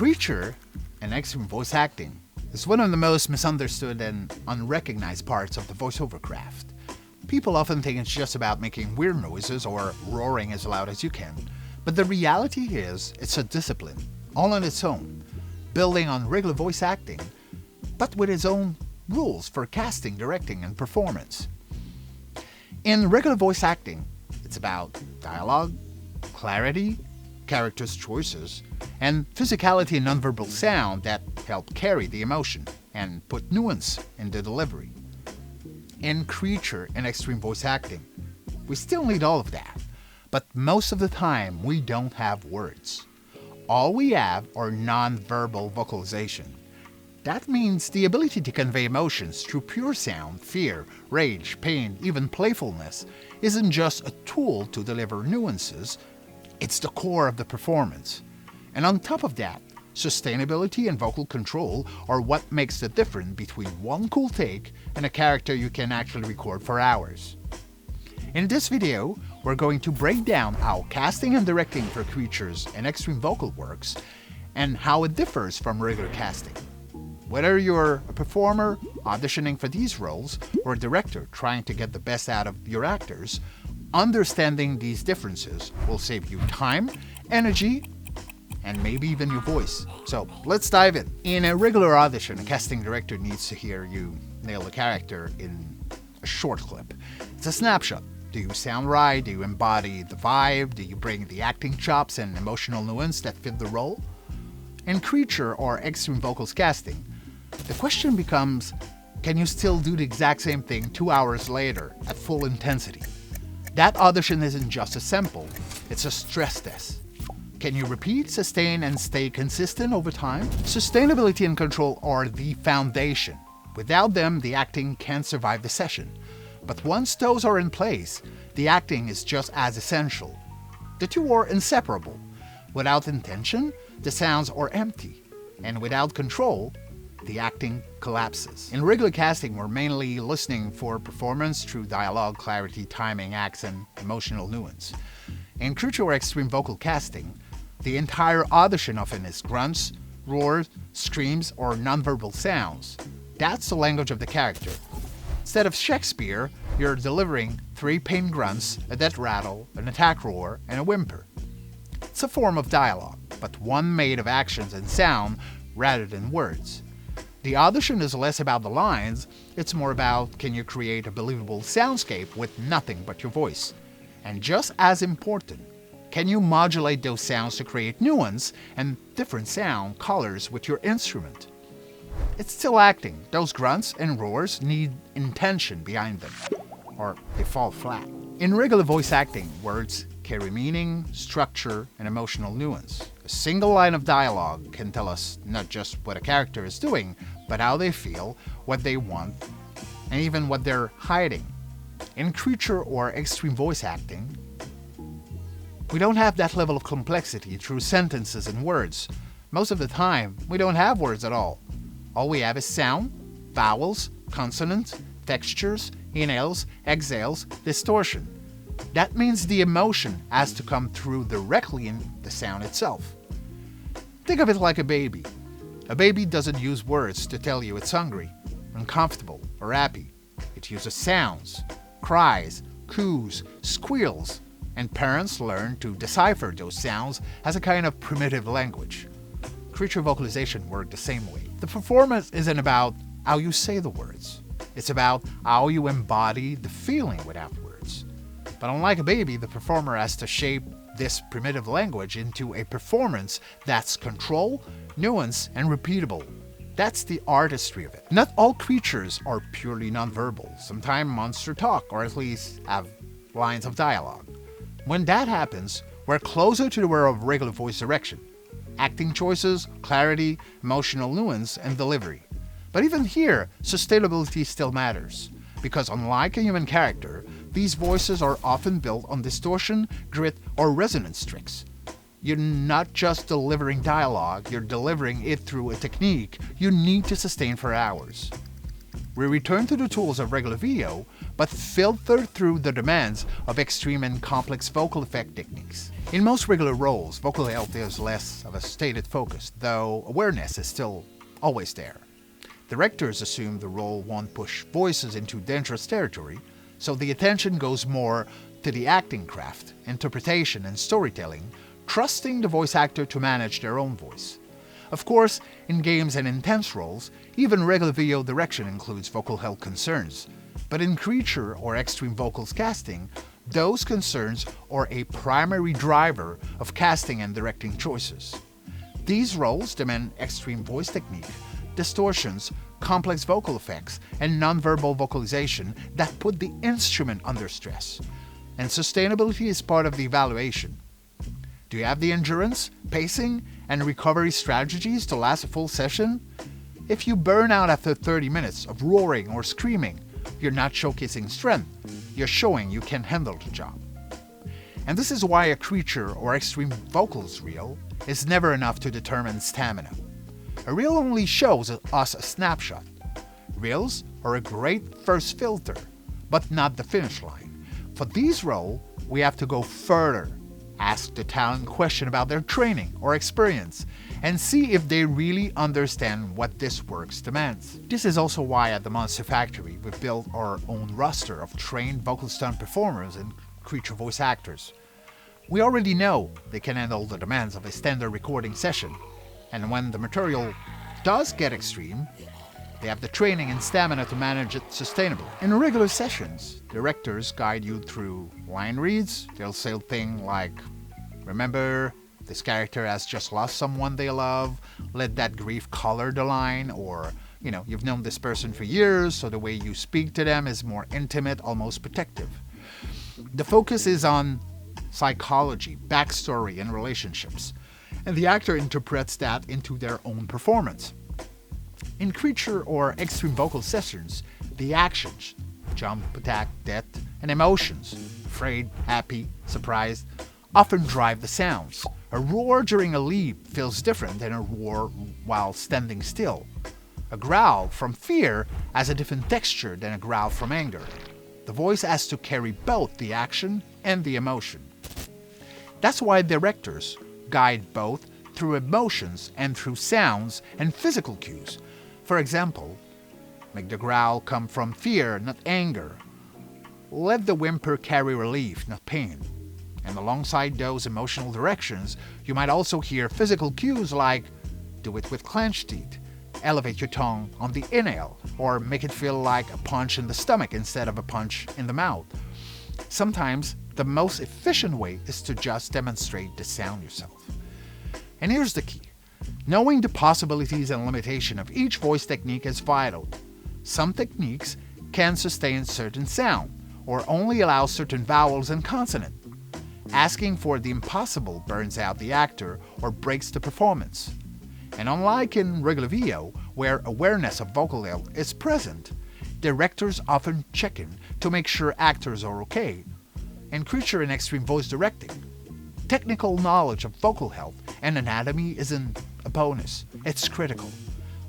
Creature and extreme voice acting is one of the most misunderstood and unrecognized parts of the voiceover craft. People often think it's just about making weird noises or roaring as loud as you can, but the reality is it's a discipline, all on its own, building on regular voice acting, but with its own rules for casting, directing, and performance. In regular voice acting, it's about dialogue, clarity, characters' choices, and physicality and nonverbal sound that help carry the emotion and put nuance in the delivery. In creature and extreme voice acting, we still need all of that, but most of the time we don't have words. All we have are nonverbal vocalization. That means the ability to convey emotions through pure sound, fear, rage, pain, even playfulness isn't just a tool to deliver nuances, it's the core of the performance. And on top of that, sustainability and vocal control are what makes the difference between one cool take and a character you can actually record for hours. In this video, we're going to break down how casting and directing for creatures and extreme vocal works, and how it differs from regular casting. Whether you're a performer auditioning for these roles or a director trying to get the best out of your actors, understanding these differences will save you time, energy, and maybe even your voice. So let's dive in. In a regular audition, a casting director needs to hear you nail a character in a short clip. It's a snapshot. Do you sound right? Do you embody the vibe? Do you bring the acting chops and emotional nuance that fit the role? In creature or extreme vocals casting, the question becomes, can you still do the exact same thing 2 hours later at full intensity? That audition isn't just a sample, it's a stress test. Can you repeat, sustain, and stay consistent over time? Sustainability and control are the foundation. Without them, the acting can't survive the session. But once those are in place, the acting is just as essential. The two are inseparable. Without intention, the sounds are empty. And without control, the acting collapses. In regular casting, we're mainly listening for performance through dialogue, clarity, timing, accent, emotional nuance. In creature or extreme vocal casting, the entire audition often is grunts, roars, screams, or nonverbal sounds. That's the language of the character. Instead of Shakespeare, you're delivering 3 pain grunts, a death rattle, an attack roar, and a whimper. It's a form of dialogue, but one made of actions and sound rather than words. The audition is less about the lines, it's more about can you create a believable soundscape with nothing but your voice. And just as important, can you modulate those sounds to create nuance and different sound colors with your instrument? It's still acting. Those grunts and roars need intention behind them, or they fall flat. In regular voice acting, words carry meaning, structure, and emotional nuance. A single line of dialogue can tell us not just what a character is doing, but how they feel, what they want, and even what they're hiding. In creature or extreme voice acting, we don't have that level of complexity through sentences and words. Most of the time, we don't have words at all. All we have is sound, vowels, consonants, textures, inhales, exhales, distortion. That means the emotion has to come through directly in the sound itself. Think of it like a baby. A baby doesn't use words to tell you it's hungry, uncomfortable, or happy. It uses sounds, cries, coos, squeals, and parents learn to decipher those sounds as a kind of primitive language. Creature vocalization works the same way. The performance isn't about how you say the words. It's about how you embody the feeling without words. But unlike a baby, the performer has to shape this primitive language into a performance that's control, nuance, and repeatable. That's the artistry of it. Not all creatures are purely nonverbal. Sometimes monsters talk, or at least have lines of dialogue. When that happens, we're closer to the world of regular voice direction. Acting choices, clarity, emotional nuance, and delivery. But even here, sustainability still matters. Because unlike a human character, these voices are often built on distortion, grit, or resonance tricks. You're not just delivering dialogue, you're delivering it through a technique you need to sustain for hours. we return to the tools of regular VO, but filter through the demands of extreme and complex vocal effect techniques. In most regular roles, vocal health is less of a stated focus, though awareness is still always there. Directors assume the role won't push voices into dangerous territory, so the attention goes more to the acting craft, interpretation, and storytelling, trusting the voice actor to manage their own voice. Of course, in games and intense roles, even regular VO direction includes vocal health concerns. But in creature or extreme vocals casting, those concerns are a primary driver of casting and directing choices. These roles demand extreme voice technique, distortions, complex vocal effects, and nonverbal vocalization that put the instrument under stress. And sustainability is part of the evaluation. Do you have the endurance, pacing, and recovery strategies to last a full session? If you burn out after 30 minutes of roaring or screaming, you're not showcasing strength, you're showing you can handle the job. And this is why a creature or extreme vocals reel is never enough to determine stamina. A reel only shows us a snapshot. Reels are a great first filter, but not the finish line. For these roles, we have to go further, ask the talent question about their training or experience, and see if they really understand what this work demands. This is also why at the Monster Factory we've built our own roster of trained vocal stunt performers and creature voice actors. We already know they can handle the demands of a standard recording session, and when the material does get extreme, they have the training and stamina to manage it sustainably. In regular sessions, directors guide you through line reads. They'll say things like, remember, this character has just lost someone they love, let that grief color the line, or, you've known this person for years, so the way you speak to them is more intimate, almost protective. The focus is on psychology, backstory, and relationships, and the actor interprets that into their own performance. In creature or extreme vocal sessions, the actions, jump, attack, death, and emotions, afraid, happy, surprised, often drive the sounds. A roar during a leap feels different than a roar while standing still. A growl from fear has a different texture than a growl from anger. The voice has to carry both the action and the emotion. That's why directors guide both through emotions and through sounds and physical cues. For example, make the growl come from fear, not anger. Let the whimper carry relief, not pain. And alongside those emotional directions, you might also hear physical cues like do it with clenched teeth, elevate your tongue on the inhale, or make it feel like a punch in the stomach instead of a punch in the mouth. Sometimes, the most efficient way is to just demonstrate the sound yourself. And here's the key. Knowing the possibilities and limitation of each voice technique is vital. Some techniques can sustain certain sound, or only allow certain vowels and consonants. Asking for the impossible burns out the actor or breaks the performance. And unlike in regular VO, where awareness of vocal health is present, directors often check in to make sure actors are okay. In creature and extreme voice directing, technical knowledge of vocal health and anatomy isn't a bonus, it's critical.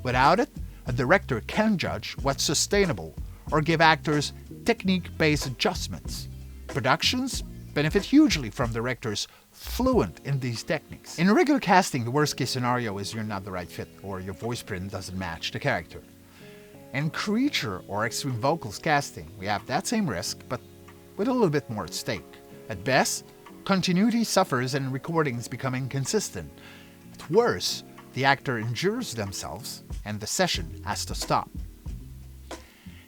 Without it, a director can judge what's sustainable or give actors technique-based adjustments. Productions benefit hugely from directors fluent in these techniques. In regular casting, the worst-case scenario is you're not the right fit or your voice print doesn't match the character. In creature or extreme vocals casting, we have that same risk, but with a little bit more at stake. At best, continuity suffers and recordings become inconsistent. At worst, the actor injures themselves and the session has to stop.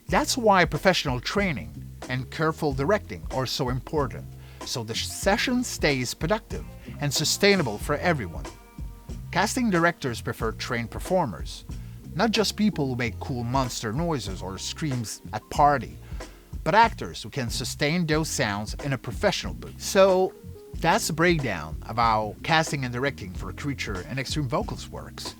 That's why professional training and careful directing are so important, so the session stays productive and sustainable for everyone. Casting directors prefer trained performers, not just people who make cool monster noises or screams at party, but actors who can sustain those sounds in a professional booth. So that's the breakdown of how casting and directing for creature and extreme vocals works.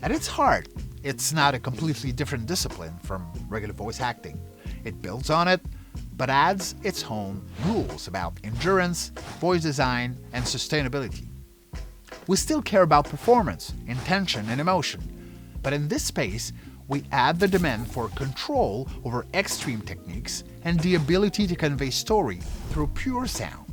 At its heart, it's not a completely different discipline from regular voice acting. It builds on it, but adds its own rules about endurance, voice design, and sustainability. We still care about performance, intention, and emotion, but in this space, we add the demand for control over extreme techniques and the ability to convey story through pure sound.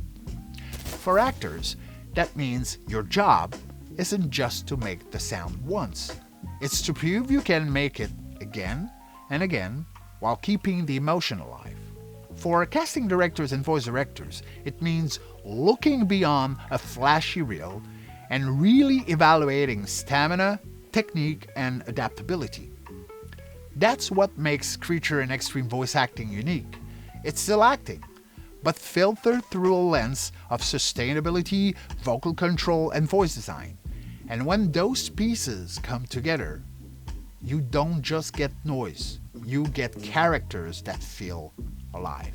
For actors, that means your job isn't just to make the sound once. It's to prove you can make it again and again while keeping the emotion alive. For casting directors and voice directors, it means looking beyond a flashy reel and really evaluating stamina, technique, and adaptability. That's what makes creature and extreme voice acting unique. It's still acting, but filtered through a lens of sustainability, vocal control, and voice design. And when those pieces come together, you don't just get noise, you get characters that feel alive.